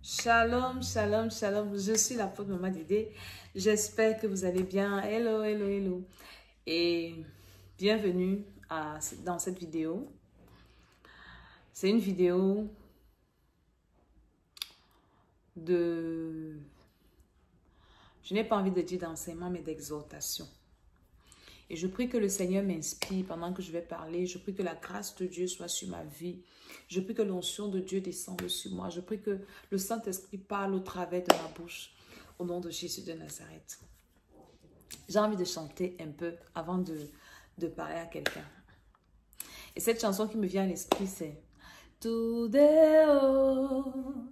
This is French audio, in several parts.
Shalom, shalom, shalom. Je suis l'apôtre Maman Dédé. J'espère que vous allez bien. Hello, hello, hello. Et bienvenue dans cette vidéo. C'est une vidéo de... Je n'ai pas envie de dire d'enseignement, mais d'exhortation. Et je prie que le Seigneur m'inspire pendant que je vais parler. Je prie que la grâce de Dieu soit sur ma vie. Je prie que l'onction de Dieu descende sur moi. Je prie que le Saint-Esprit parle au travers de ma bouche. Au nom de Jésus de Nazareth. J'ai envie de chanter un peu avant de parler à quelqu'un. Et cette chanson qui me vient à l'esprit, c'est Today, oh,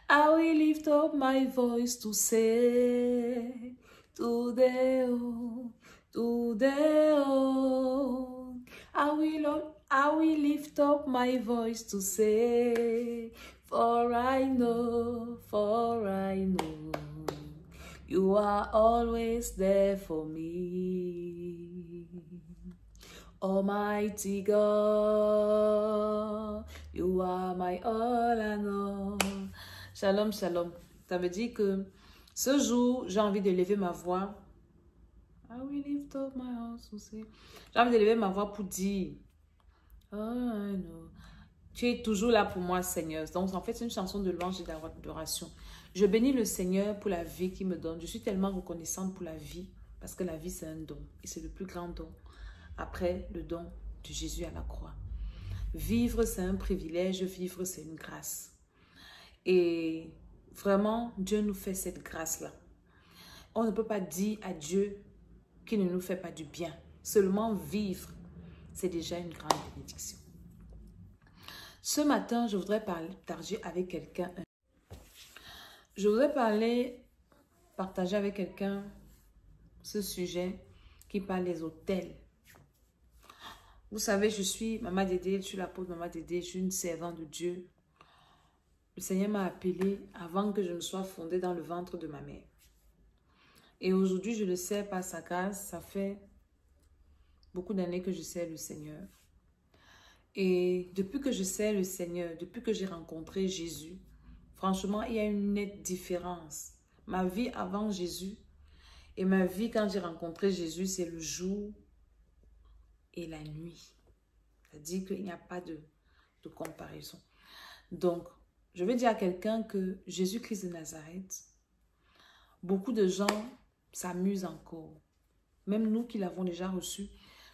I will lift up my voice to say, Today, oh, today, oh, I will lift up my voice to say, for I know, you are always there for me. Almighty God, you are my all and all. Shalom, shalom. Ça veut dire que ce jour, j'ai envie de lever ma voix. I will lift up my hands to say. J'ai envie de lever ma voix pour dire, oh, I know. Tu es toujours là pour moi, Seigneur. Donc, en fait, c'est une chanson de louange et d'adoration. Je bénis le Seigneur pour la vie qu'il me donne. Je suis tellement reconnaissante pour la vie, parce que la vie, c'est un don. Et c'est le plus grand don. Après le don de Jésus à la croix. Vivre, c'est un privilège. Vivre, c'est une grâce. Et vraiment, Dieu nous fait cette grâce-là. On ne peut pas dire à Dieu qu'il ne nous fait pas du bien. Seulement vivre, c'est déjà une grande bénédiction. Ce matin, je voudrais partager avec quelqu'un. Je voudrais partager avec quelqu'un ce sujet qui parle des hôtels. Vous savez, je suis Maman Dédé, je suis l'apôtre Maman Dédé, je suis une servante de Dieu. Le Seigneur m'a appelée avant que je ne sois fondée dans le ventre de ma mère. Et aujourd'hui, je le sais par sa grâce, ça fait beaucoup d'années que je sers le Seigneur. Et depuis que je sers le Seigneur, depuis que j'ai rencontré Jésus, franchement, il y a une nette différence. Ma vie avant Jésus et ma vie quand j'ai rencontré Jésus, c'est le jour et la nuit. C'est-à-dire qu'il n'y a pas de comparaison. Donc, je veux dire à quelqu'un que Jésus-Christ de Nazareth, beaucoup de gens s'amusent encore. Même nous qui l'avons déjà reçu,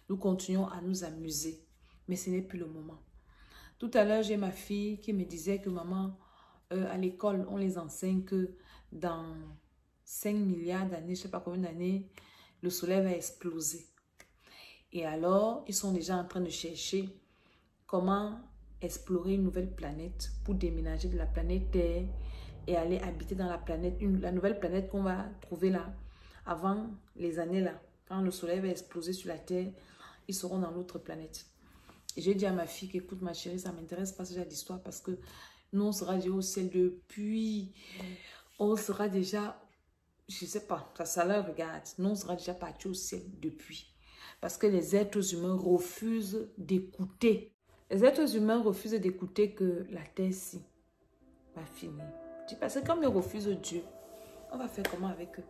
nous continuons à nous amuser. Mais ce n'est plus le moment. Tout à l'heure, j'ai ma fille qui me disait que maman, à l'école, on les enseigne que dans 5 milliards d'années, je ne sais pas combien d'années, le soleil va exploser. Et alors, ils sont déjà en train de chercher comment explorer une nouvelle planète pour déménager de la planète Terre et aller habiter dans la nouvelle planète qu'on va trouver là, avant les années là. Quand le soleil va exploser sur la Terre, ils seront dans l'autre planète. Et j'ai dit à ma fille qu'écoute ma chérie, ça ne m'intéresse pas ce genre d'histoire parce que nous on sera déjà au ciel depuis, on sera déjà, je ne sais pas, ça leur regarde, nous on sera déjà partis au ciel depuis. Parce que les êtres humains refusent d'écouter. Les êtres humains refusent d'écouter que la terre-ci va finir. Parce que comme ils refusent Dieu, on va faire comment avec eux?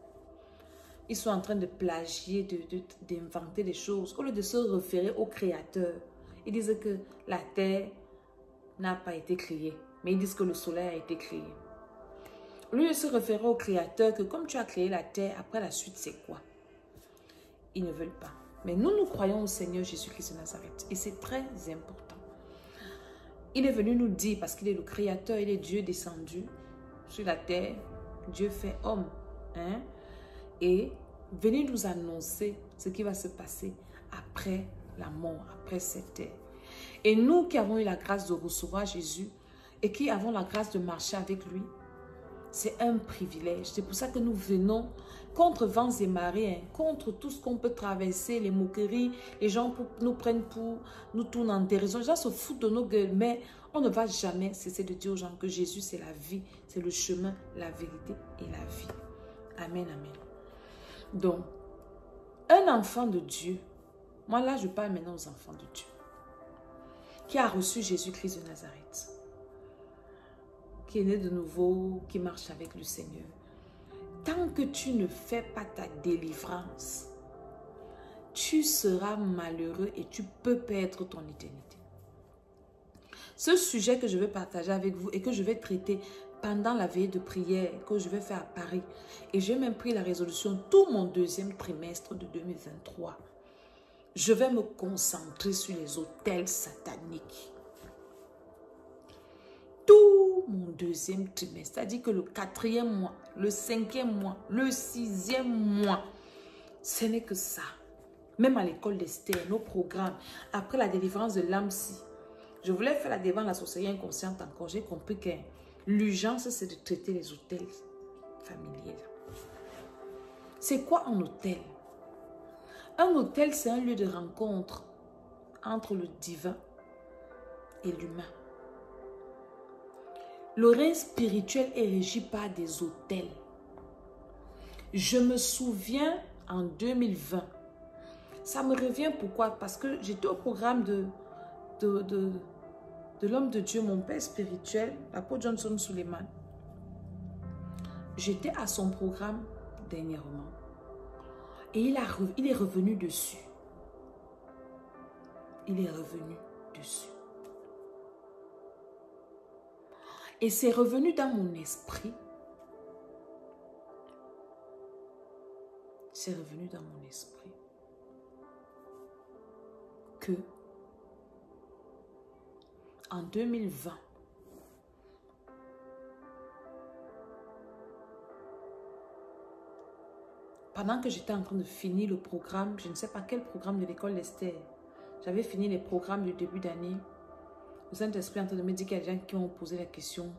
Ils sont en train de plagier, d'inventer des choses. Au lieu de se référer au Créateur, ils disent que la terre n'a pas été créée. Mais ils disent que le soleil a été créé. Au lieu de se référer au Créateur, que comme tu as créé la terre, après la suite c'est quoi? Ils ne veulent pas. Mais nous, nous croyons au Seigneur Jésus-Christ de Nazareth. Et c'est très important. Il est venu nous dire, parce qu'il est le Créateur, il est Dieu descendu sur la terre. Dieu fait homme. Hein? Et venez nous annoncer ce qui va se passer après la mort, après cette terre. Et nous qui avons eu la grâce de recevoir Jésus et qui avons la grâce de marcher avec lui, c'est un privilège. C'est pour ça que nous venons contre vents et marées, hein, contre tout ce qu'on peut traverser, les moqueries, les gens nous prennent pour, nous tournent en dérision. Les gens se foutent de nos gueules, mais on ne va jamais cesser de dire aux gens que Jésus c'est la vie, c'est le chemin, la vérité et la vie. Amen, amen. Donc, un enfant de Dieu, moi là je parle maintenant aux enfants de Dieu, qui a reçu Jésus-Christ de Nazareth, qui est né de nouveau, qui marche avec le Seigneur, tant que tu ne fais pas ta délivrance, tu seras malheureux et tu peux perdre ton éternité. Ce sujet que je vais partager avec vous et que je vais traiter pendant la veillée de prière que je vais faire à Paris, et j'ai même pris la résolution tout mon deuxième trimestre de 2023, je vais me concentrer sur les autels sataniques. Tout mon deuxième trimestre, c'est-à-dire que le 4e mois, le 5e mois, le 6e mois, ce n'est que ça. Même à l'école d'Esther, nos programmes, après la délivrance de l'âme-ci, je voulais faire la délivrance de la sorcellerie inconsciente encore. J'ai compris que l'urgence, c'est de traiter les autels familiers. C'est quoi un autel? Un autel, c'est un lieu de rencontre entre le divin et l'humain. Le règne spirituel est régi par des autels. Je me souviens en 2020, ça me revient pourquoi? Parce que j'étais au programme de l'homme de Dieu, mon père spirituel, l'apôtre Johnson Suleiman. J'étais à son programme dernièrement et il est revenu dessus. Il est revenu dessus. Et c'est revenu dans mon esprit. C'est revenu dans mon esprit que en 2020, pendant que j'étais en train de finir le programme, je ne sais pas quel programme de l'école d'Esther, j'avais fini les programmes du début d'année, le Saint-Esprit est en train de me dire qu'il y a des gens qui m'ont posé la question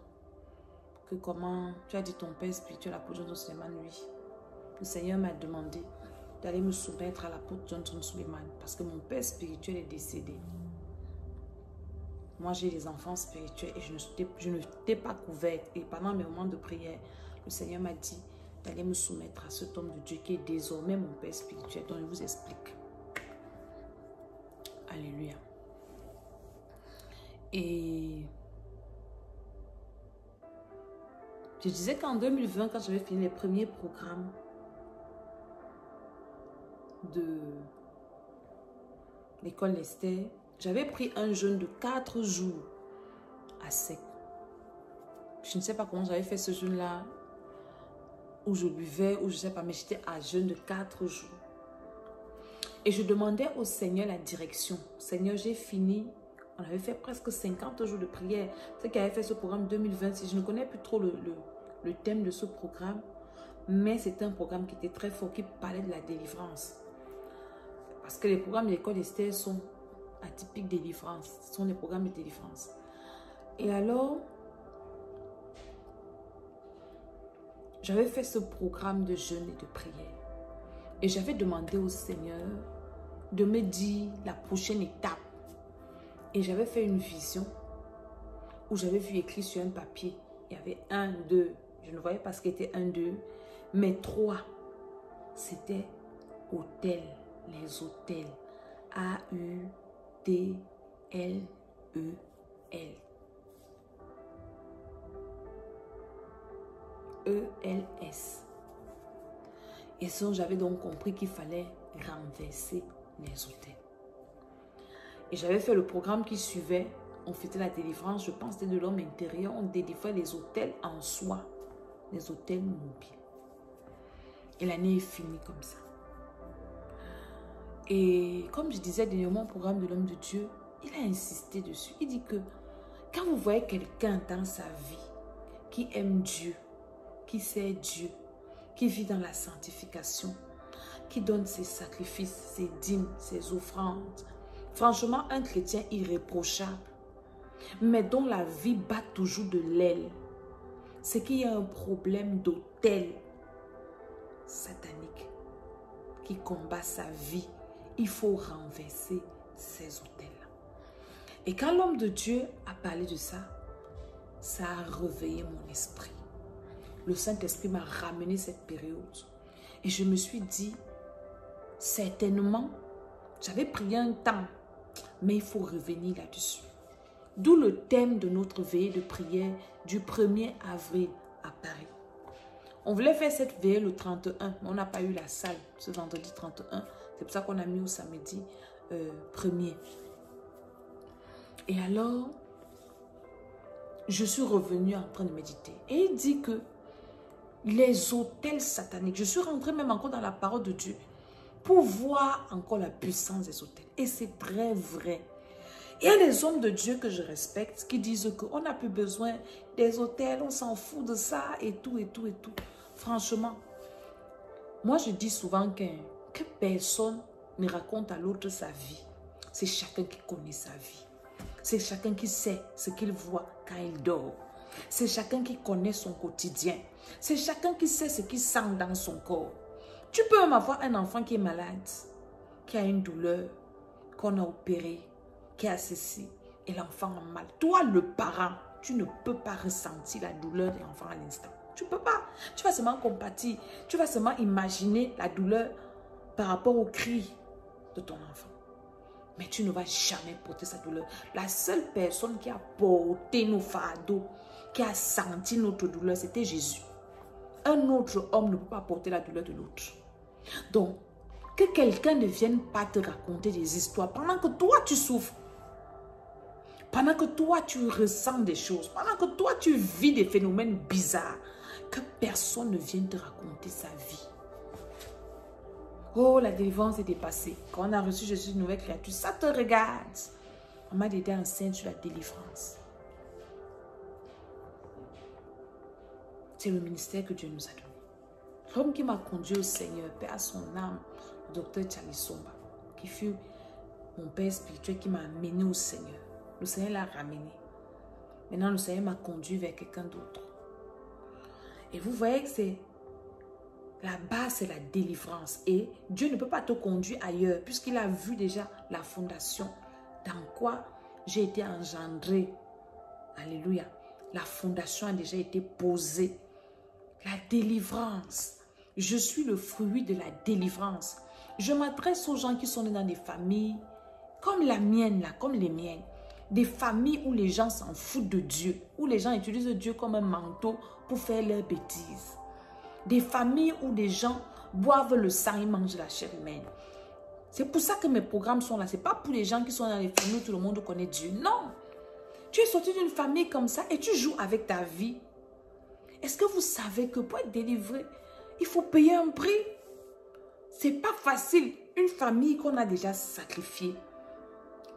que comment tu as dit ton père spirituel, l'apôtre Johnson Suleiman, oui. Le Seigneur m'a demandé d'aller me soumettre à l'apôtre Johnson Suleiman parce que mon père spirituel est décédé. Moi, j'ai des enfants spirituels et je ne t'ai pas couverte. Et pendant mes moments de prière, le Seigneur m'a dit d'aller me soumettre à cet homme de Dieu qui est désormais mon père spirituel. Donc, je vous explique. Alléluia. Et je disais qu'en 2020, quand j'avais fini les premiers programmes de l'école d'Esther, j'avais pris un jeûne de 4 jours à sec. Je ne sais pas comment j'avais fait ce jeûne-là, où je buvais, ou je ne sais pas, mais j'étais à jeûne de 4 jours. Et je demandais au Seigneur la direction. Seigneur, j'ai fini. On avait fait presque 50 jours de prière. C'est qui avait fait ce programme 2026. Je ne connais plus trop le thème de ce programme, mais c'était un programme qui était très fort, qui parlait de la délivrance. Parce que les programmes de l'école d'Esther sont atypiques délivrance. Ce sont des programmes de délivrance. Et alors, j'avais fait ce programme de jeûne et de prière. Et j'avais demandé au Seigneur de me dire la prochaine étape. Et j'avais fait une vision où j'avais vu écrit sur un papier. Il y avait 1, 2. Je ne voyais pas ce qui était 1, 2. Mais 3, c'était hôtel. Les hôtels. A-U-T-L-E-L. E-L-S. Et ça, j'avais donc compris qu'il fallait renverser les hôtels. Et j'avais fait le programme qui suivait. On faisait la délivrance, je pense, de l'homme intérieur. On délivrait les hôtels en soi. Les hôtels mobiles. Et l'année est finie comme ça. Et comme je disais dernièrement au programme de l'homme de Dieu, il a insisté dessus. Il dit que quand vous voyez quelqu'un dans sa vie qui aime Dieu, qui sait Dieu, qui vit dans la sanctification, qui donne ses sacrifices, ses dîmes, ses offrandes, franchement, un chrétien irréprochable, mais dont la vie bat toujours de l'aile, c'est qu'il y a un problème d'autel satanique qui combat sa vie. Il faut renverser ces autels-là. Et quand l'homme de Dieu a parlé de ça, ça a réveillé mon esprit. Le Saint-Esprit m'a ramené cette période. Et je me suis dit, certainement, j'avais pris un temps, mais il faut revenir là-dessus. D'où le thème de notre veillée de prière du 1er avril à Paris. On voulait faire cette veillée le 31, mais on n'a pas eu la salle ce vendredi 31. C'est pour ça qu'on a mis au samedi 1er. Et alors, je suis revenue en train de méditer. Et il dit que les autels sataniques, je suis rentrée même encore dans la parole de Dieu pour voir encore la puissance des autels. Et c'est très vrai. Il y a des hommes de Dieu que je respecte qui disent qu'on n'a plus besoin des autels, on s'en fout de ça et tout, et tout, et tout. Franchement, moi je dis souvent que personne ne raconte à l'autre sa vie. C'est chacun qui connaît sa vie. C'est chacun qui sait ce qu'il voit quand il dort. C'est chacun qui connaît son quotidien. C'est chacun qui sait ce qu'il sent dans son corps. Tu peux même avoir un enfant qui est malade, qui a une douleur, qu'on a opéré, qui a ceci, et l'enfant a mal. Toi, le parent, tu ne peux pas ressentir la douleur de l'enfant à l'instant. Tu ne peux pas. Tu vas seulement compatir. Tu vas seulement imaginer la douleur par rapport au cri de ton enfant. Mais tu ne vas jamais porter sa douleur. La seule personne qui a porté nos fardeaux, qui a senti notre douleur, c'était Jésus. Un autre homme ne peut pas porter la douleur de l'autre. Donc, que quelqu'un ne vienne pas te raconter des histoires pendant que toi tu souffres. Pendant que toi tu ressens des choses. Pendant que toi tu vis des phénomènes bizarres. Que personne ne vienne te raconter sa vie. Oh, la délivrance est dépassée. Quand on a reçu Jésus, une nouvelle créature, ça te regarde. On m'a été enceinte sur la délivrance. C'est le ministère que Dieu nous a donné. L'homme qui m'a conduit au Seigneur, paix à son âme, le docteur Charlie Somba, qui fut mon père spirituel qui m'a amené au Seigneur. Le Seigneur l'a ramené. Maintenant, le Seigneur m'a conduit vers quelqu'un d'autre. Et vous voyez que c'est la base, c'est la délivrance. Et Dieu ne peut pas te conduire ailleurs, puisqu'il a vu déjà la fondation dans quoi j'ai été engendré. Alléluia. La fondation a déjà été posée. La délivrance. Je suis le fruit de la délivrance. Je m'adresse aux gens qui sont dans des familles comme la mienne, là, comme les miennes. Des familles où les gens s'en foutent de Dieu. Où les gens utilisent Dieu comme un manteau pour faire leurs bêtises. Des familles où des gens boivent le sang et mangent la chair humaine. C'est pour ça que mes programmes sont là. Ce n'est pas pour les gens qui sont dans les familles où tout le monde connaît Dieu. Non. Tu es sorti d'une famille comme ça et tu joues avec ta vie. Est-ce que vous savez que pour être délivré, il faut payer un prix? Ce n'est pas facile. Une famille qu'on a déjà sacrifiée.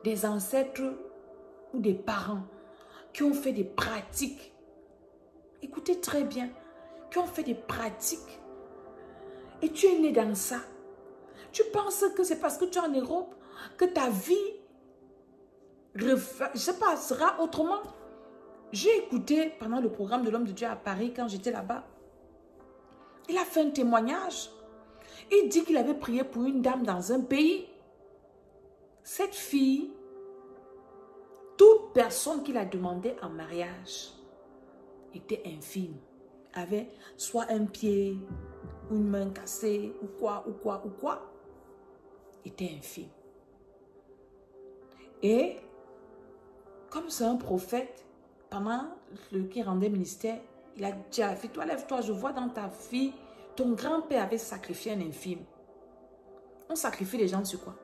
Des ancêtres ou des parents qui ont fait des pratiques. Écoutez très bien. Qui ont fait des pratiques. Et tu es né dans ça. Tu penses que c'est parce que tu es en Europe que ta vie, je ne sais pas, sera autrement. J'ai écouté pendant le programme de l'homme de Dieu à Paris quand j'étais là-bas. Il a fait un témoignage. Il dit qu'il avait prié pour une dame dans un pays. Cette fille, toute personne qu'il a demandé en mariage était infime. Avait soit un pied, ou une main cassée, ou quoi. Était infime. Et comme c'est un prophète, pendant qui rendait ministère, il a dit à la fille, toi lève-toi, je vois dans ta vie, ton grand-père avait sacrifié un infime. On sacrifie les gens sur quoi?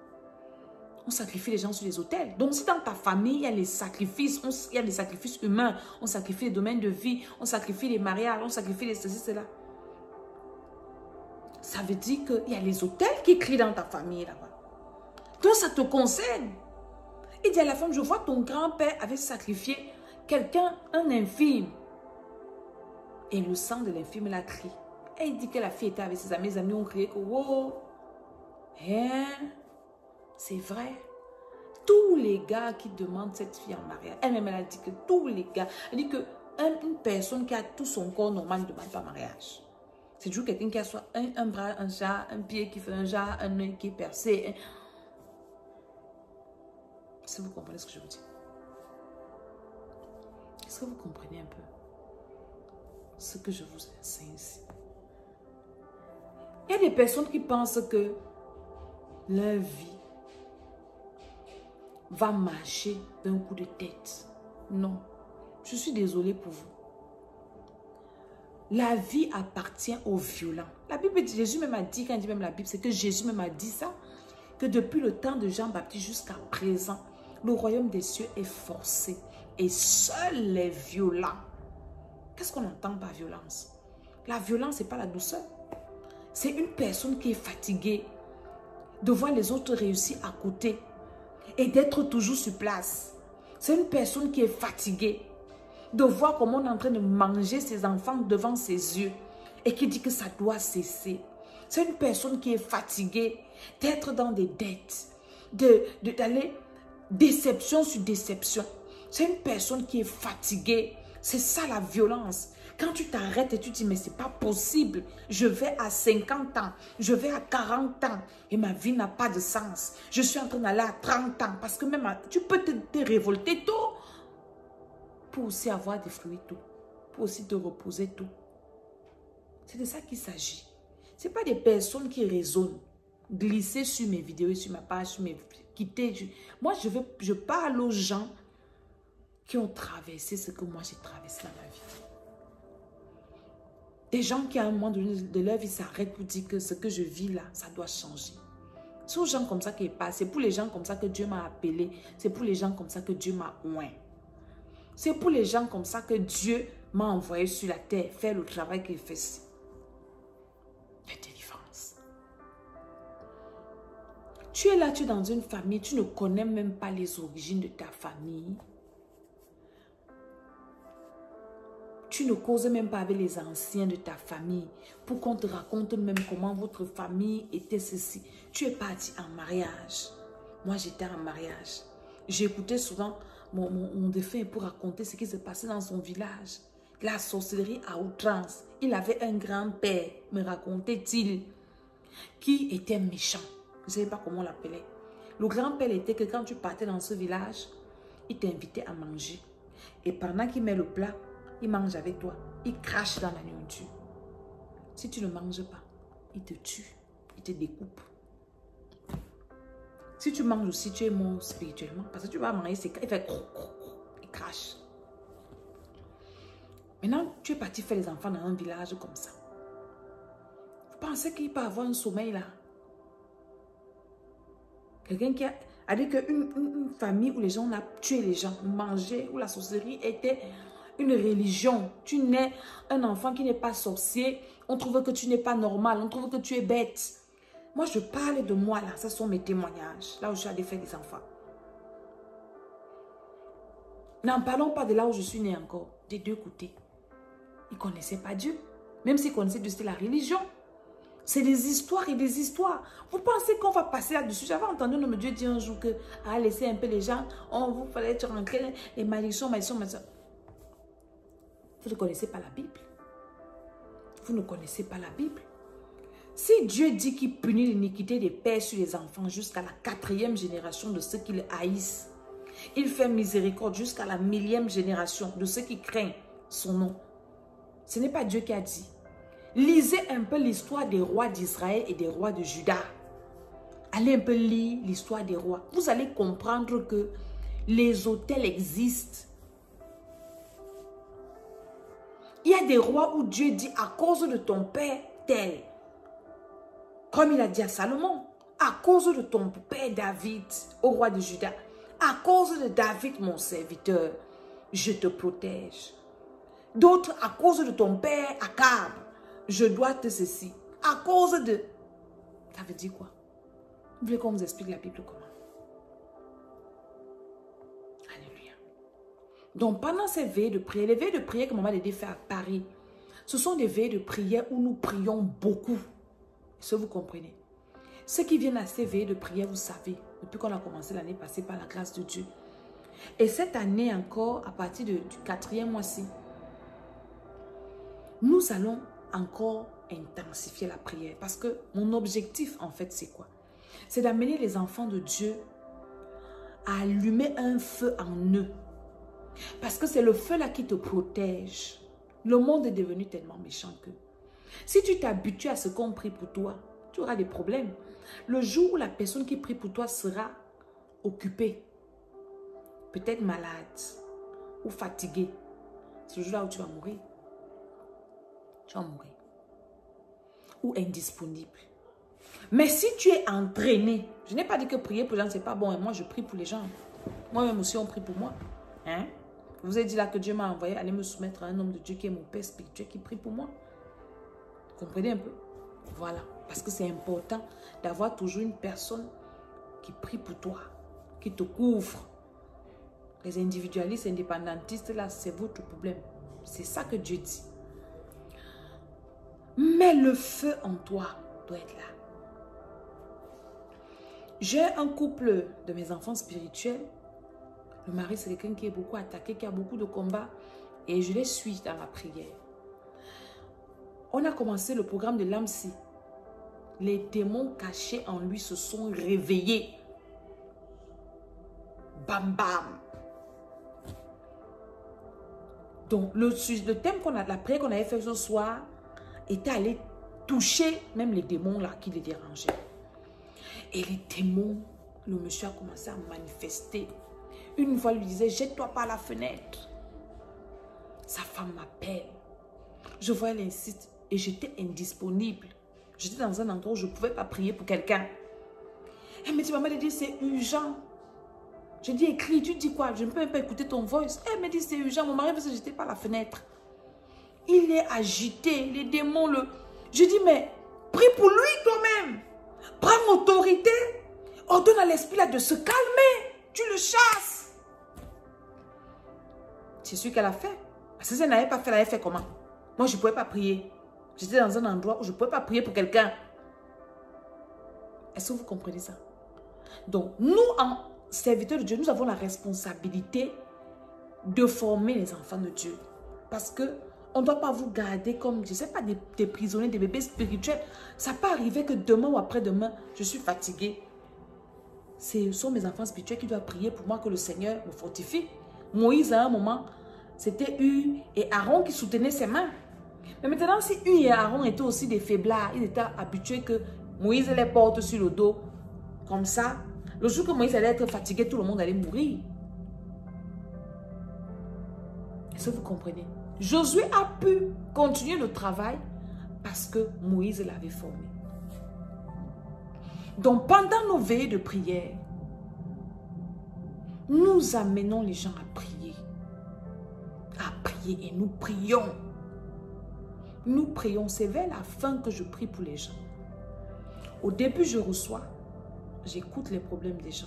On sacrifie les gens sur les autels. Donc si dans ta famille, il y a les sacrifices, il y a des sacrifices humains, on sacrifie les domaines de vie, on sacrifie les mariages, on sacrifie les ceci, cela. Ça veut dire qu'il y a les autels qui crient dans ta famille là-bas. Donc ça te concerne. Il dit à la femme, je vois ton grand-père avait sacrifié quelqu'un, un infime. Et le sang de l'infime l'a crié. Et il dit que la fille était avec ses amis. Les amis ont crié que, wow, hein, c'est vrai. Tous les gars qui demandent cette fille en mariage, elle-même elle a dit que tous les gars, elle dit que une personne qui a tout son corps normal ne demande pas mariage. C'est toujours quelqu'un qui a soit un bras, un chat, un pied qui fait un chat, un œil qui est percé. Est-ce que vous comprenez ce que je vous dis? Est-ce que vous comprenez un peu ce que je vous enseigne ici? Il y a des personnes qui pensent que leur vie va marcher d'un coup de tête. Non. Je suis désolée pour vous. La vie appartient aux violents. La Bible dit, Jésus même a dit, quand il dit même la Bible, c'est que Jésus même a dit ça, que depuis le temps de Jean-Baptiste jusqu'à présent, le royaume des cieux est forcé. Et seuls les violents. Qu'est-ce qu'on entend par violence? La violence, ce n'est pas la douceur. C'est une personne qui est fatiguée de voir les autres réussir à côté et d'être toujours sur place. C'est une personne qui est fatiguée de voir comment on est en train de manger ses enfants devant ses yeux et qui dit que ça doit cesser. C'est une personne qui est fatiguée d'être dans des dettes, d'aller déception sur déception. C'est une personne qui est fatiguée. C'est ça la violence. Quand tu t'arrêtes et tu dis, mais c'est pas possible. Je vais à 50 ans, je vais à 40 ans et ma vie n'a pas de sens. Je suis en train d'aller à 30 ans parce que même tu peux te révolter tôt pour aussi avoir des fruits tôt, pour aussi te reposer tôt. C'est de ça qu'il s'agit. Ce n'est pas des personnes qui raisonnent. Glisser sur mes vidéos, sur ma page, sur mes... quitter. Moi, je parle aux gens qui ont traversé ce que moi j'ai traversé dans ma vie. Des gens qui à un moment donné de leur vie s'arrêtent pour dire que ce que je vis là, ça doit changer. C'est aux gens comme ça qui passent. C'est pour les gens comme ça que Dieu m'a appelé. C'est pour les gens comme ça que Dieu m'a oint. C'est pour les gens comme ça que Dieu m'a envoyé sur la terre faire le travail qu'il fait ici. Il y a des différences. Tu es là, tu es dans une famille, tu ne connais même pas les origines de ta famille. Tu ne causes même pas avec les anciens de ta famille pour qu'on te raconte même comment votre famille était ceci. Tu es parti en mariage. Moi, j'étais en mariage. J'écoutais souvent mon défunt pour raconter ce qui se passait dans son village. La sorcellerie à outrance. Il avait un grand-père, me racontait-il, qui était méchant. Je ne savais pas comment on l'appelait. Le grand-père était que quand tu partais dans ce village, il t'invitait à manger. Et pendant qu'il met le plat, il mange avec toi. Il crache dans la nourriture. Si tu ne manges pas, il te tue. Il te découpe. Si tu manges aussi, tu es mort spirituellement. Parce que tu vas manger, il fait il crache. Maintenant, tu es parti faire les enfants dans un village comme ça. Vous pensez qu'il peut avoir un sommeil là? Quelqu'un qui a dit qu'une famille où les gens ont tué les gens, mangé, où la sorcellerie était une religion. Tu nais un enfant qui n'est pas sorcier, on trouve que tu n'es pas normal, on trouve que tu es bête. Moi, je parle de moi là, ce sont mes témoignages, là où je suis allée faire des enfants. N'en parlons pas de là où je suis née encore, des deux côtés. Ils ne connaissaient pas Dieu, même s'ils connaissaient Dieu, c'était la religion. C'est des histoires et des histoires. Vous pensez qu'on va passer là-dessus? J'avais entendu notre Dieu dire un jour que, laissez un peu les gens, vous fallait être rentré, les malédictions. Vous ne connaissez pas la Bible. Vous ne connaissez pas la Bible. Si Dieu dit qu'il punit l'iniquité des pères sur les enfants jusqu'à la 4e génération de ceux qui le haïssent, il fait miséricorde jusqu'à la 1000e génération de ceux qui craignent son nom. Ce n'est pas Dieu qui a dit. Lisez un peu l'histoire des rois d'Israël et des rois de Juda. Allez un peu lire l'histoire des rois. Vous allez comprendre que les autels existent. Il y a des rois où Dieu dit à cause de ton père tel. Comme il a dit à Salomon. À cause de ton père David, au roi de Juda. À cause de David, mon serviteur, je te protège. D'autres, à cause de ton père Akab, je dois te ceci. À cause de... Ça veut dire quoi? Vous voulez qu'on vous explique la Bible comment? Alléluia. Donc, pendant ces veillées de prière, les veillées de prière que Maman Dédé fait à Paris, ce sont des veillées de prière où nous prions beaucoup. Est-ce que vous comprenez? Ceux qui viennent à ces veillées de prière, vous savez, depuis qu'on a commencé l'année passée par la grâce de Dieu. Et cette année encore, à partir du 4e mois-ci, nous allons encore intensifier la prière. Parce que mon objectif, en fait, c'est quoi? C'est d'amener les enfants de Dieu à allumer un feu en eux. Parce que c'est le feu là qui te protège. Le monde est devenu tellement méchant que si tu t'habitues à ce qu'on prie pour toi, tu auras des problèmes. Le jour où la personne qui prie pour toi sera occupée, peut-être malade, ou fatigué, c'est le jour-là où tu vas mourir. Tu vas mourir. Ou indisponible. Mais si tu es entraîné, je n'ai pas dit que prier pour les gens, c'est pas bon. Et moi, je prie pour les gens. Moi-même aussi, on prie pour moi. Hein? Je vous ai dit là que Dieu m'a envoyé aller me soumettre à un homme de Dieu qui est mon père spirituel, qui prie pour moi. Vous comprenez un peu? Voilà. Parce que c'est important d'avoir toujours une personne qui prie pour toi, qui te couvre. Les individualistes, indépendantistes, là, c'est votre problème. C'est ça que Dieu dit. Mais le feu en toi doit être là. J'ai un couple de mes enfants spirituels. Le mari, c'est quelqu'un qui est beaucoup attaqué, qui a beaucoup de combats. Et je les suis dans la prière. On a commencé le programme de l'AMSI. Les démons cachés en lui se sont réveillés. Bam, bam. Donc, le thème la prière qu'on avait fait ce soir était allé toucher même les démons là qui les dérangeaient. Et les démons, le monsieur a commencé à manifester. Une fois, il lui disait, jette-toi par la fenêtre. Sa femme m'appelle. Je vois, elle insiste. Et j'étais indisponible. J'étais dans un endroit où je ne pouvais pas prier pour quelqu'un. Elle me dit, maman, elle dit, c'est urgent. Je dis, écris, tu dis quoi? Je ne peux même pas écouter ton voice. Elle me dit, c'est urgent. Mon mari veut se jeter par la fenêtre. Il est agité. Les démons le... Je dis, mais prie pour lui toi-même. Prends autorité. Ordonne à l'esprit là de se calmer. Tu le chasses. C'est ce qu'elle a fait. Parce que si elle n'avait pas fait, elle avait fait comment? Moi, je ne pouvais pas prier. J'étais dans un endroit où je ne pouvais pas prier pour quelqu'un. Est-ce que vous comprenez ça? Donc, nous, en serviteurs de Dieu, nous avons la responsabilité de former les enfants de Dieu. Parce que on ne doit pas vous garder comme, je ne sais pas, des prisonniers, des bébés spirituels. Ça peut arriver que demain ou après-demain, je suis fatiguée. Ce sont mes enfants spirituels qui doivent prier pour moi que le Seigneur me fortifie. Moïse, à un moment, c'était Hur et Aaron qui soutenaient ses mains. Mais maintenant, si Hur et Aaron étaient aussi des faiblards, ils étaient habitués que Moïse les porte sur le dos, comme ça, le jour que Moïse allait être fatigué, tout le monde allait mourir. Est-ce que vous comprenez? Josué a pu continuer le travail parce que Moïse l'avait formé. Donc, pendant nos veillées de prière, nous amenons les gens à prier. À prier et nous prions. Nous prions, c'est vers la fin que je prie pour les gens. Au début, je reçois, j'écoute les problèmes des gens.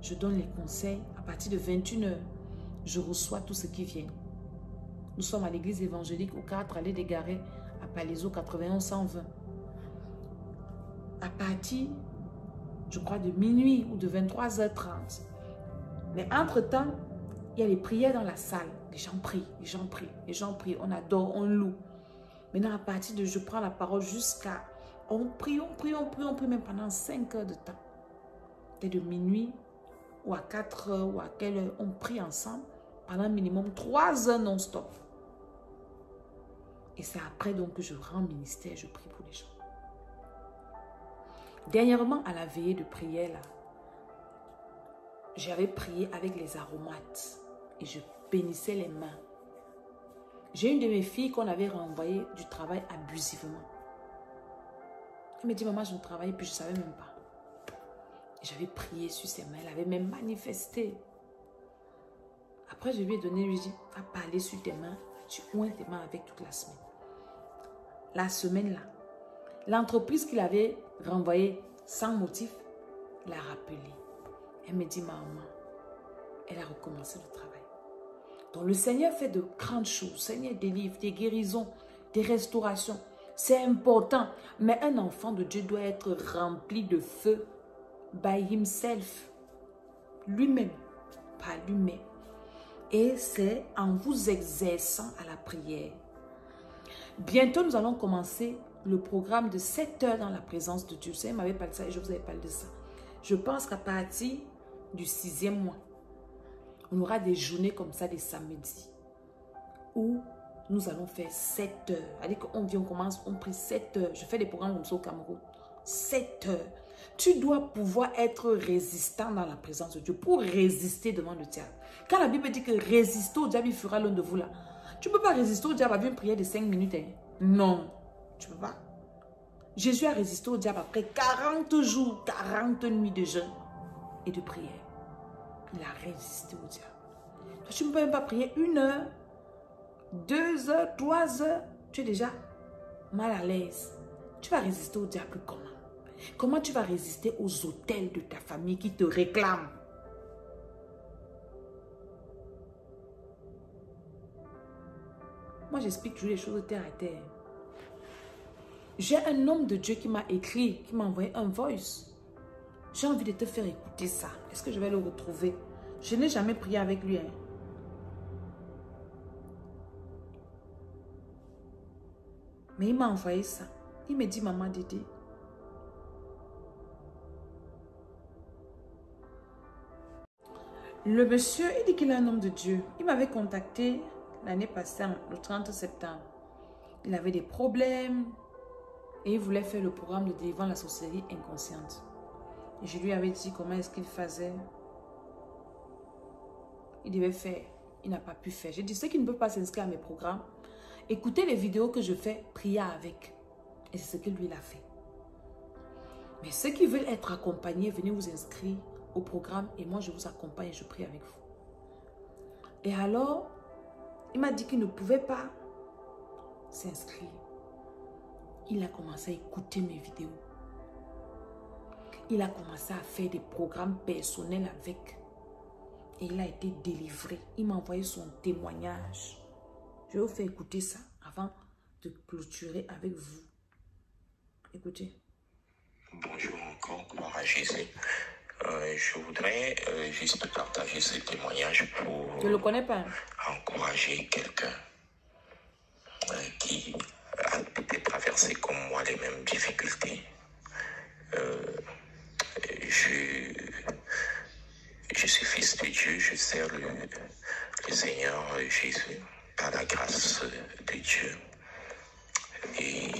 Je donne les conseils. À partir de 21 h, je reçois tout ce qui vient. Nous sommes à l'église évangélique au 4 allée des Garets, à Palaiso 91 120. À partir, je crois, de minuit ou de 23 h 30. Mais entre-temps, il y a les prières dans la salle. Les gens prient, les gens prient, les gens prient. On adore, on loue. Maintenant, à partir de, je prends la parole jusqu'à... On prie, même pendant 5 heures de temps. Dès de minuit ou à 4 heures ou à quelle heure, on prie ensemble pendant minimum 3 heures non-stop. Et c'est après donc que je rends ministère, je prie pour les gens. Dernièrement, à la veillée de prière, là, j'avais prié avec les aromates et je bénissais les mains. J'ai une de mes filles qu'on avait renvoyée du travail abusivement. Elle me dit, maman, je ne travaille plus, je ne savais même pas. J'avais prié sur ses mains, elle avait même manifesté. Après, je lui ai donné, je lui ai dit, va parler sur tes mains, tu oins tes mains avec toute la semaine. La semaine là, l'entreprise qu'il avait renvoyée sans motif, l'a rappelée. Elle me dit, maman, elle a recommencé le travail. Donc le Seigneur fait de grandes choses. Le Seigneur délivre, des guérisons, des restaurations. C'est important. Mais un enfant de Dieu doit être rempli de feu by himself. Lui-même, pas lui-même. Et c'est en vous exerçant à la prière. Bientôt, nous allons commencer le programme de 7 heures dans la présence de Dieu. Vous m'avez parlé de ça et je vous avais parlé de ça. Je pense qu'à partir du 6e mois, on aura des journées comme ça, des samedis, où nous allons faire 7 heures. C'est-à-dire qu'on vient, on commence, on prie 7 heures. Je fais des programmes comme ça au Cameroun. 7 heures. Tu dois pouvoir être résistant dans la présence de Dieu pour résister devant le diable. Quand la Bible dit que résister au diable, il fera l'un de vous là. Tu ne peux pas résister au diable avec une prière de 5 minutes. Hein? Non, tu ne peux pas. Jésus a résisté au diable après 40 jours, 40 nuits de jeûne et de prière. Il a résisté au diable. Toi, tu ne peux même pas prier 1 heure, 2 heures, 3 heures. Tu es déjà mal à l'aise. Tu vas résister au diable comment? Comment tu vas résister aux autels de ta famille qui te réclament? Moi, j'explique toujours les choses de terre à terre. J'ai un homme de Dieu qui m'a écrit, qui m'a envoyé un voice. J'ai envie de te faire écouter ça. Est-ce que je vais le retrouver? Je n'ai jamais prié avec lui. Hein. Mais il m'a envoyé ça. Il me dit, maman Dédé, le monsieur, il dit qu'il est un homme de Dieu. Il m'avait contacté l'année passée, le 30 septembre. Il avait des problèmes et il voulait faire le programme de délivrance la sorcellerie inconsciente. Et je lui avais dit comment est-ce qu'il faisait. Il devait faire. Il n'a pas pu faire. J'ai dit, ceux qui ne peuvent pas s'inscrire à mes programmes, écoutez les vidéos que je fais, priez avec. Et c'est ce que lui, il a fait. Mais ceux qui veulent être accompagnés, venez vous inscrire au programme et moi, je vous accompagne et je prie avec vous. Et alors, il m'a dit qu'il ne pouvait pas s'inscrire. Il a commencé à écouter mes vidéos. Il a commencé à faire des programmes personnels avec. Et il a été délivré. Il m'a envoyé son témoignage. Je vais vous faire écouter ça avant de clôturer avec vous. Écoutez. Bonjour encore, gloire à Jésus. Je voudrais juste partager ce témoignage pour je le connais pas. encourager quelqu'un qui a peut-être traversé comme moi les mêmes difficultés. Je suis fils de Dieu, je sers le Seigneur Jésus par la grâce de Dieu. Et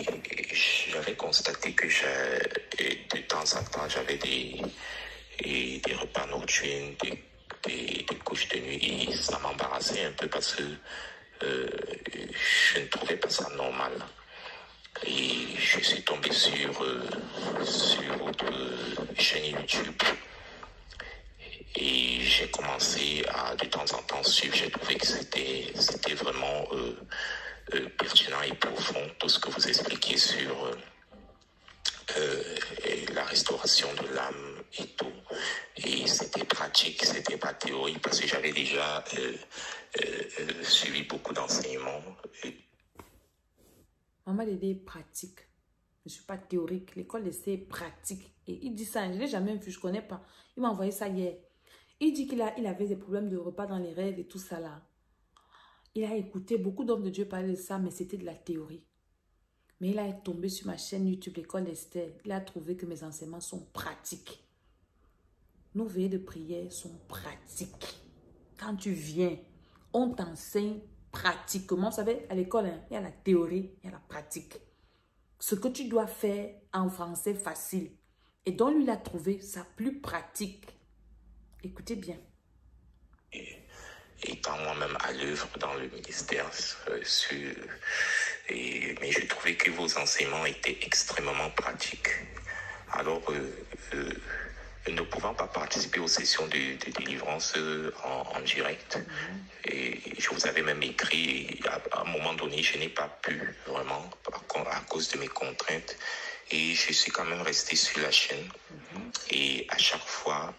j'avais constaté que de temps en temps, j'avais des repas nocturnes, des couches de nuit, et ça m'embarrassait un peu parce que je ne trouvais pas ça normal. Et je suis tombé sur votre chaîne YouTube. Et j'ai commencé à de temps en temps suivre. J'ai trouvé que c'était vraiment pertinent et profond tout ce que vous expliquez sur la restauration de l'âme et tout. Et c'était pratique, c'était pas théorique parce que j'avais déjà suivi beaucoup d'enseignements. Maman Dédé est pratique. Je ne suis pas théorique. L'école c'est pratique. Et il dit ça, je ne l'ai jamais vu, je ne connais pas. Il m'a envoyé ça hier. Il dit qu'il avait des problèmes de repas dans les rêves et tout ça là. Il a écouté beaucoup d'hommes de Dieu parler de ça, mais c'était de la théorie. Mais il a tombé sur ma chaîne YouTube, l'école d'Esther. Il a trouvé que mes enseignements sont pratiques. Nos veillées de prière sont pratiques. Quand tu viens, on t'enseigne pratiquement. Vous savez, à l'école, hein, il y a la théorie, il y a la pratique. Ce que tu dois faire en français facile. Et donc, lui, il a trouvé ça plus pratique. Écoutez bien. Étant moi-même à l'œuvre dans le ministère, mais je trouvais que vos enseignements étaient extrêmement pratiques. Alors, ne pouvant pas participer aux sessions de délivrance en direct, et je vous avais même écrit, et à un moment donné, je n'ai pas pu vraiment, à cause de mes contraintes, et je suis quand même resté sur la chaîne. Et à chaque fois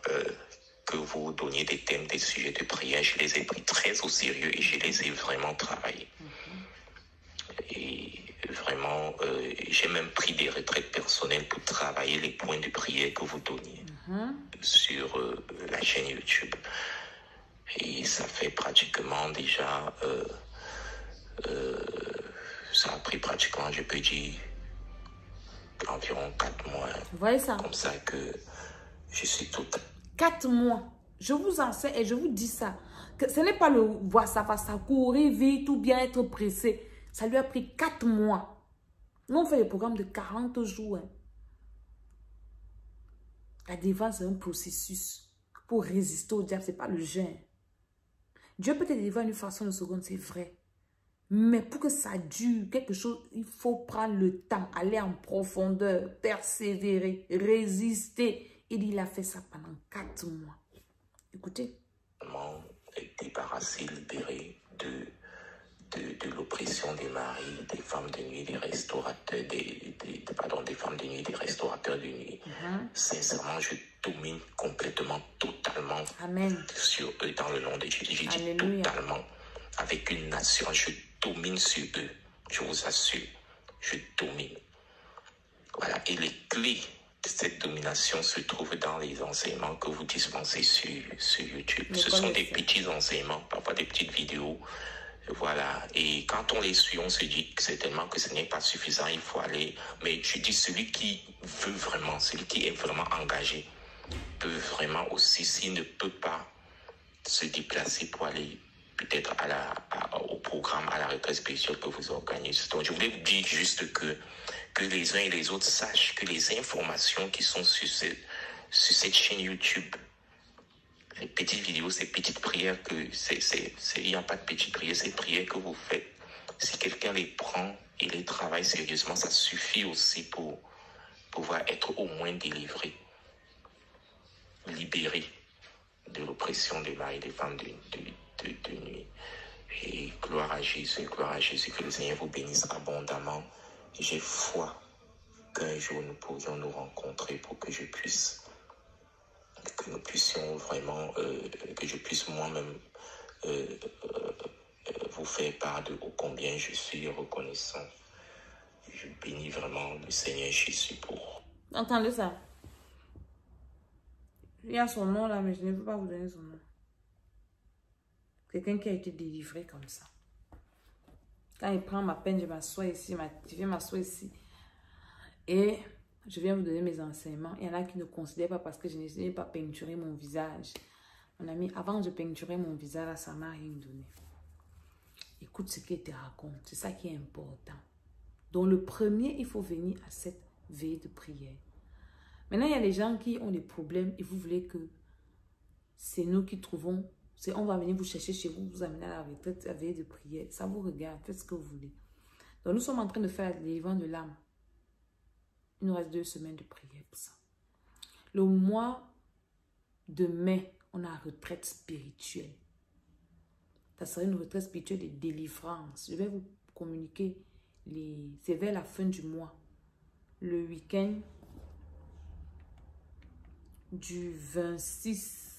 que vous donniez des thèmes, des sujets de prière, je les ai pris très au sérieux et je les ai vraiment travaillés. Et vraiment, j'ai même pris des retraites personnelles pour travailler les points de prière que vous donniez sur la chaîne YouTube. Et ça fait pratiquement déjà, ça a pris pratiquement, je peux dire, environ 4 mois. Vous voyez ça? Comme ça que je suis tout... 4 mois. Je vous enseigne et je vous dis ça. Que ce n'est pas le voir ça, courir vite ou bien être pressé. Ça lui a pris 4 mois. Nous, on fait des programmes de 40 jours. Hein. La délivrance, c'est un processus pour résister au diable. Ce n'est pas le jeûne. Dieu peut te délivrer d'une façon de seconde, c'est vrai. Mais pour que ça dure, quelque chose, il faut prendre le temps, aller en profondeur, persévérer, résister. Il a fait ça pendant 4 mois. Écoutez. Débarrassé, libéré de l'oppression des maris, des femmes de nuit, des restaurateurs, des femmes de nuit, des restaurateurs de nuit. Sincèrement, je domine complètement, totalement Amen. sur eux dans le nom de Jésus. J'ai dit totalement, avec une nation, je domine sur eux. Je vous assure, je domine. Voilà, et les clés de cette domination se trouvent dans les enseignements que vous dispensez sur YouTube. Ce sont des petits enseignements, parfois des petites vidéos. Voilà, et quand on les suit, on se dit certainement que ce n'est pas suffisant, il faut aller. Mais je dis, celui qui veut vraiment, celui qui est vraiment engagé, peut vraiment aussi, s'il ne peut pas se déplacer pour aller peut-être au programme, à la retraite spirituelle que vous organisez. Donc, je voulais vous dire juste que les uns et les autres sachent que les informations qui sont sur cette chaîne YouTube, ces petites vidéos, ces petites prières, il n'y a pas de petites prières, ces prières que vous faites, si quelqu'un les prend et les travaille sérieusement, ça suffit aussi pour pouvoir être au moins délivré, libéré de l'oppression des maris et des femmes de nuit. Et gloire à Jésus, que le Seigneur vous bénisse abondamment. J'ai foi qu'un jour nous pourrions nous rencontrer pour que nous puissions vraiment, que je puisse moi-même vous faire part de combien je suis reconnaissant. Je bénis vraiment le Seigneur Jésus pour... Entendez ça? Il y a son nom là, mais je ne peux pas vous donner son nom. Quelqu'un qui a été délivré comme ça. Quand il prend ma peine, je m'assois ici, je viens m'asseoir ici. Et je viens vous donner mes enseignements. Il y en a qui ne considèrent pas parce que je n'ai pas peinturé mon visage. Mon ami, avant de peinturer mon visage, là, ça m'a rien donné. Écoute ce qu'il te raconte. C'est ça qui est important. Donc le premier, il faut venir à cette veille de prière. Maintenant, il y a des gens qui ont des problèmes et vous voulez que c'est nous qui trouvons... On va venir vous chercher chez vous, vous amener à la retraite, à la veille de prière. Ça vous regarde, faites ce que vous voulez. Donc nous sommes en train de faire la délivrance de l'âme. Il nous reste 2 semaines de prière pour ça. Le mois de mai, on a une retraite spirituelle. Ça sera une retraite spirituelle de délivrance. Je vais vous communiquer, c'est vers la fin du mois. Le week-end du 26,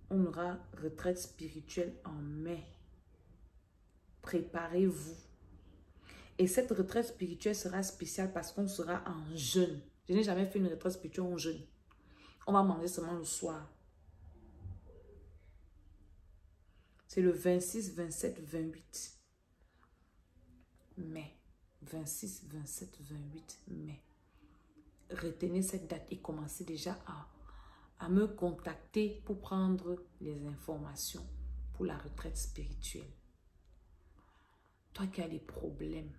on aura retraite spirituelle en mai. Préparez-vous. Et cette retraite spirituelle sera spéciale parce qu'on sera en jeûne. Je n'ai jamais fait une retraite spirituelle en jeûne. On va manger seulement le soir. C'est le 26, 27, 28 mai. 26, 27, 28 mai. Retenez cette date et commencez déjà à me contacter pour prendre les informations pour la retraite spirituelle. Toi qui as des problèmes.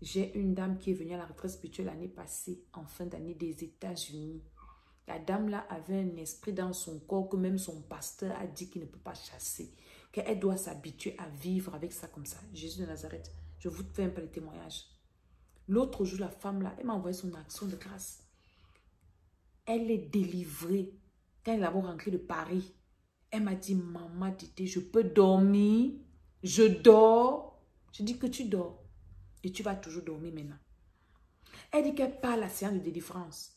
J'ai une dame qui est venue à la retraite spirituelle l'année passée, en fin d'année des États-Unis. La dame là avait un esprit dans son corps que même son pasteur a dit qu'il ne peut pas chasser. Qu'elle doit s'habituer à vivre avec ça comme ça. Jésus de Nazareth, je vous fais un peu de témoignage. L'autre jour, la femme là, elle m'a envoyé son action de grâce. Elle est délivrée. Quand elle est rentrée de Paris, elle m'a dit, maman, Titi, je peux dormir. Je dors. Je dis que tu dors. Et tu vas toujours dormir maintenant. Elle dit qu'elle part à la séance de délivrance.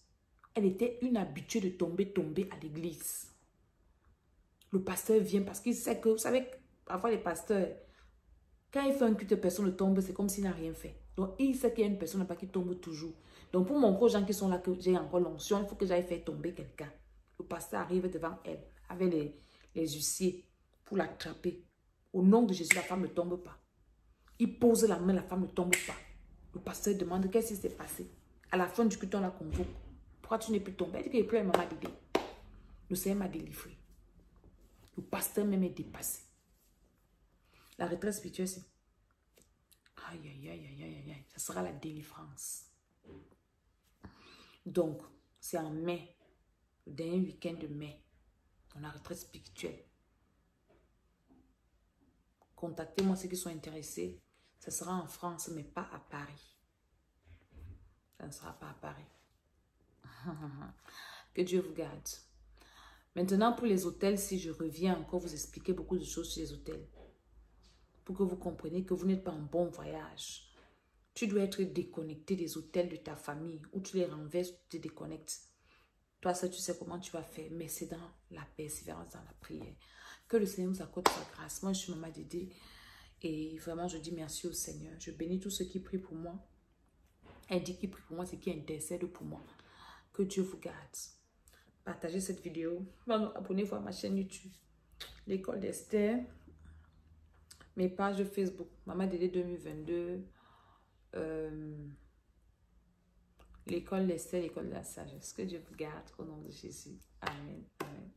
Elle était une habituée de tomber à l'église. Le pasteur vient parce qu'il sait que, vous savez, parfois les pasteurs, quand il fait un culte, personne ne tombe, c'est comme s'il n'a rien fait. Donc, il sait qu'il y a une personne là-bas qui tombe toujours. Donc, pour montrer aux gens qui sont là que j'ai encore l'onction, il faut que j'aille faire tomber quelqu'un. Le pasteur arrive devant elle avec les huissiers pour l'attraper. Au nom de Jésus, la femme ne tombe pas. Il pose la main, la femme ne tombe pas. Le pasteur demande qu'est-ce qui s'est passé. À la fin du culte, on la convoque. Pourquoi tu n'es plus tombée? Elle dit qu'il pleure, maman bébé. Le Seigneur m'a délivré. Le pasteur même est dépassé. La retraite spirituelle, c'est... Aïe, aïe, aïe, aïe, aïe, aïe. Ça sera la délivrance. Donc, C'est en mai, le dernier week-end de mai, dans la retraite spirituelle. Contactez-moi ceux qui sont intéressés. Ça sera en France, mais pas à Paris. Ça ne sera pas à Paris. Que Dieu vous garde. Maintenant, pour les hôtels, si je reviens encore vous expliquer beaucoup de choses sur les hôtels, pour que vous compreniez que vous n'êtes pas en bon voyage. Tu dois être déconnecté des hôtels de ta famille, où tu les renverses, tu te déconnectes. Toi, ça, tu sais comment tu vas faire, mais c'est dans la persévérance, dans la prière. Que le Seigneur nous accorde sa grâce. Moi, je suis Maman Dédé et vraiment, je dis merci au Seigneur. Je bénis tous ceux qui prient pour moi. Elle dit qui prie pour moi, c'est qui intercède pour moi. Que Dieu vous garde. Partagez cette vidéo. Abonnez-vous à ma chaîne YouTube, l'école d'Esther. Mes pages de Facebook, Maman Dédé 2022. L'école d'Esther, l'école de la sagesse. Que Dieu vous garde au nom de Jésus. Amen. Amen.